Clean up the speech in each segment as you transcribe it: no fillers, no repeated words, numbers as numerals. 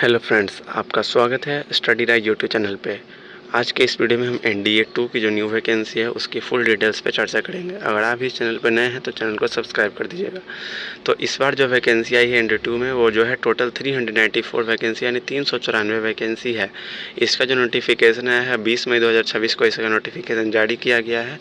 Hello friends, आपका स्वागत है स्टडी राइज यूट्यूब चैनल पे। आज के इस वीडियो में हम एनडीए 2 की जो न्यू वैकेंसी है उसकी फुल डिटेल्स पे चर्चा करेंगे। अगर आप इस चैनल पर नए हैं तो चैनल को सब्सक्राइब कर दीजिएगा। तो इस बार जो वैकेंसी आई है एनडीए 2 में वो जो है टोटल 394 वैकेंसी यानी 394 वैकेंसी है। इसका जो नोटिफिकेशन है 20 मई 2026 को इसका नोटिफिकेशन जारी किया गया है।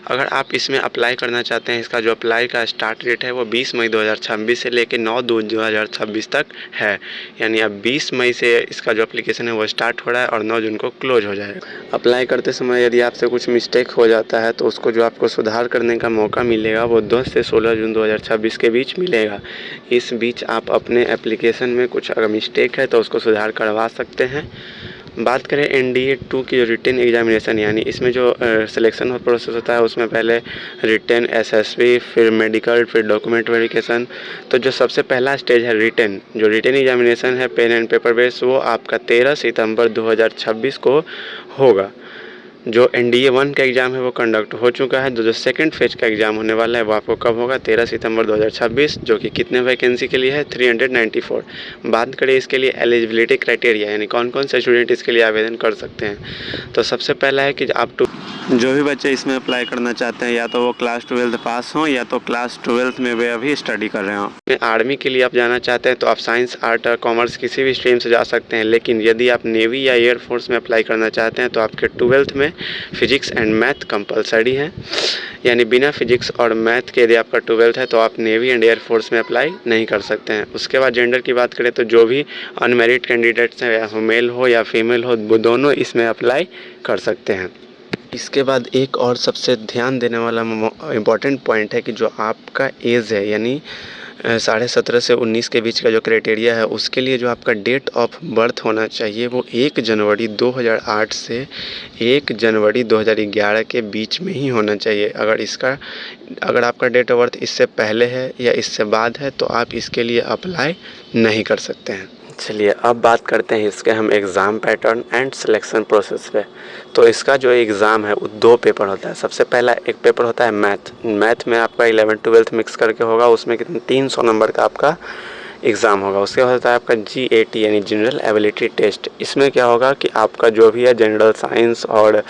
अगर आप इसमें अप्लाई करना चाहते हैं, इसका जो अप्लाई का स्टार्ट डेट है वो 20 मई 2026 से लेकर 9 जून 2026 तक है। यानी अब 20 मई से इसका जो एप्लीकेशन है वो स्टार्ट हो रहा है और 9 जून को क्लोज हो जाएगा। अप्लाई करते समय यदि आपसे कुछ मिस्टेक हो जाता है तो उसको जो आपको सुधार करने का मौका मिलेगा वो 10 से 16 जून 2026 के बीच मिलेगा। इस बीच आप अपने एप्लीकेशन में कुछ अगर मिस्टेक है तो उसको सुधार करवा सकते हैं। बात करें एनडीए 2 की जो रिटन एग्जामिनेशन यानी इसमें जो सिलेक्शन प्रोसेस होता है उसमें पहले रिटन, एसएसबी, फिर मेडिकल, फिर डॉक्यूमेंट वेरिफिकेशन। तो जो सबसे पहला स्टेज है रिटन, जो रिटन एग्जामिनेशन है पेन एंड पेपर बेस, वो आपका 13 सितंबर 2026 को होगा। जो एनडीए 1 का एग्ज़ाम है वो कंडक्ट हो चुका है। जो सेकंड फेज का एग्ज़ाम होने वाला है वो आपको कब होगा? 13 सितंबर 2026, जो कि कितने वैकेंसी के लिए है? 394। बात करें इसके लिए एलिजिबिलिटी क्राइटेरिया यानी कौन कौन से स्टूडेंट इसके लिए आवेदन कर सकते हैं। तो सबसे पहला है कि जो भी बच्चे इसमें अप्लाई करना चाहते हैं या तो वो क्लास 12 पास हों या तो क्लास 12 में वे अभी स्टडी कर रहे हों। आर्मी के लिए आप जाना चाहते हैं तो आप साइंस, आर्ट और कॉमर्स किसी भी स्ट्रीम से जा सकते हैं। लेकिन यदि आप नेवी या एयरफोर्स में अप्लाई करना चाहते हैं तो आपके 12th में फिजिक्स एंड मैथ कंपलसरी है। यानी बिना फिजिक्स और मैथ के यदि आपका 12th है तो आप नेवी एंड एयरफोर्स में अप्लाई नहीं कर सकते हैं। उसके बाद जेंडर की बात करें तो जो भी अनमेरिड कैंडिडेट्स हैं, या मेल हो या फीमेल हो, वो दोनों इसमें अप्लाई कर सकते हैं। इसके बाद एक और सबसे ध्यान देने वाला इम्पॉर्टेंट पॉइंट है कि जो आपका एज है यानी 17.5 से 19 के बीच का जो क्राइटेरिया है उसके लिए जो आपका डेट ऑफ बर्थ होना चाहिए वो 1 जनवरी 2008 से 1 जनवरी 2011 के बीच में ही होना चाहिए। अगर आपका डेट ऑफ बर्थ इससे पहले है या इससे बाद है तो आप इसके लिए अप्लाई नहीं कर सकते हैं। चलिए अब बात करते हैं इसके हम exam pattern and selection process पे। तो इसका जो एग्ज़ाम है वो 2 पेपर होता है। सबसे पहला एक पेपर होता है मैथ में आपका 11th-12th मिक्स करके होगा। उसमें कितने 300 नंबर का आपका एग्ज़ाम होगा। उसके बाद होता है आपका GAT यानी जनरल एबिलिटी टेस्ट। इसमें क्या होगा कि आपका जो भी है जनरल साइंस और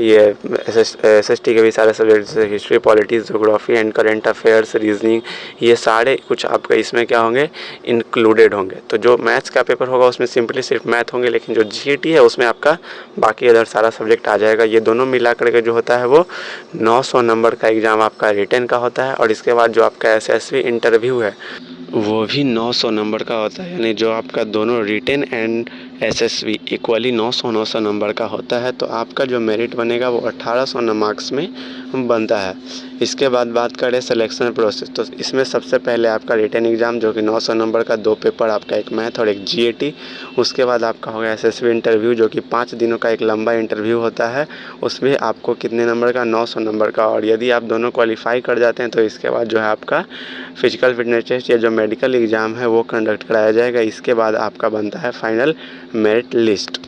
ये SST के भी सारे सब्जेक्ट जैसे history, politics, geography and current affairs, reasoning, ये सारे कुछ आपका इसमें क्या होंगे? इंक्लूडेड होंगे। तो जो मैथ्स का पेपर होगा उसमें सिंपली सिर्फ मैथ होंगे, लेकिन जो GAT है उसमें आपका बाकी अदर सारा सब्जेक्ट आ जाएगा। ये दोनों मिला करके जो होता है वो 900 नंबर का एग्ज़ाम आपका रिटन का होता है। और इसके बाद जो आपका SSB इंटरव्यू है वो भी 900 नंबर का होता है। यानी जो आपका दोनों written and SSB equally 900 number का होता है। तो आपका जो मेरिट बनेगा वो 1800 मार्क्स में बनता है। इसके बाद बात करें सिलेक्शन प्रोसेस, तो इसमें सबसे पहले आपका रिटन एग्ज़ाम जो कि 900 नंबर का 2 पेपर आपका, एक मैथ और एक GAT। उसके बाद आपका होगा SSB इंटरव्यू जो कि 5 दिनों का एक लंबा इंटरव्यू होता है। उसमें आपको कितने नंबर का? 900 नंबर का। और यदि आप दोनों क्वालिफाई कर जाते हैं तो इसके बाद जो है आपका फिजिकल फिटनेस टेस्ट या जो मेडिकल एग्ज़ाम है वो कंडक्ट कराया जाएगा। इसके बाद आपका बनता है फाइनल मेरिट लिस्ट।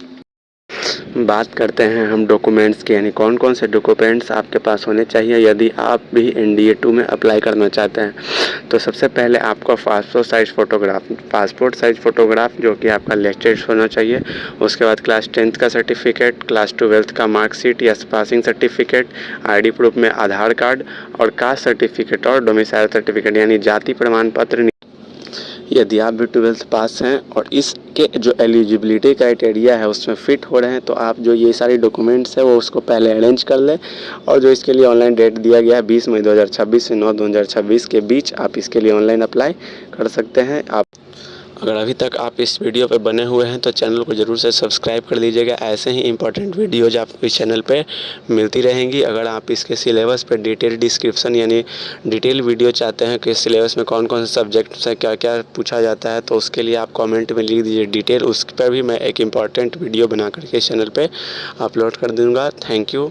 बात करते हैं हम डॉक्यूमेंट्स की, यानी कौन कौन से डॉक्यूमेंट्स आपके पास होने चाहिए यदि आप भी एनडीए 2 में अप्लाई करना चाहते हैं। तो सबसे पहले आपका पासपोर्ट साइज़ फ़ोटोग्राफ जो कि आपका लेटेस्ट होना चाहिए। उसके बाद क्लास 10th का सर्टिफिकेट, क्लास 12th का मार्कशीट या पासिंग सर्टिफिकेट, ID प्रूफ में आधार कार्ड और कास्ट सर्टिफिकेट और डोमिसाइल सर्टिफिकेट यानी जाति प्रमाण पत्र। यदि आप भी 12th पास हैं और इसके जो एलिजिबिलिटी क्राइटेरिया है उसमें फ़िट हो रहे हैं तो आप जो ये सारी डॉक्यूमेंट्स है वो उसको पहले अरेंज कर लें। और जो इसके लिए ऑनलाइन डेट दिया गया है 20 मई 2026 से 9 2026 के बीच आप इसके लिए ऑनलाइन अप्लाई कर सकते हैं। अगर अभी तक आप इस वीडियो पर बने हुए हैं तो चैनल को ज़रूर से सब्सक्राइब कर लीजिएगा। ऐसे ही इंपॉर्टेंट वीडियोज आपको इस चैनल पे मिलती रहेंगी। अगर आप इसके सिलेबस पे डिटेल डिस्क्रिप्शन यानी डिटेल वीडियो चाहते हैं कि सिलेबस में कौन कौन से सब्जेक्ट से क्या क्या पूछा जाता है तो उसके लिए आप कॉमेंट में लिख दीजिए डिटेल। उस पर भी मैं एक इम्पॉर्टेंट वीडियो बना करके इस चैनल पर अपलोड कर दूँगा। Thank you.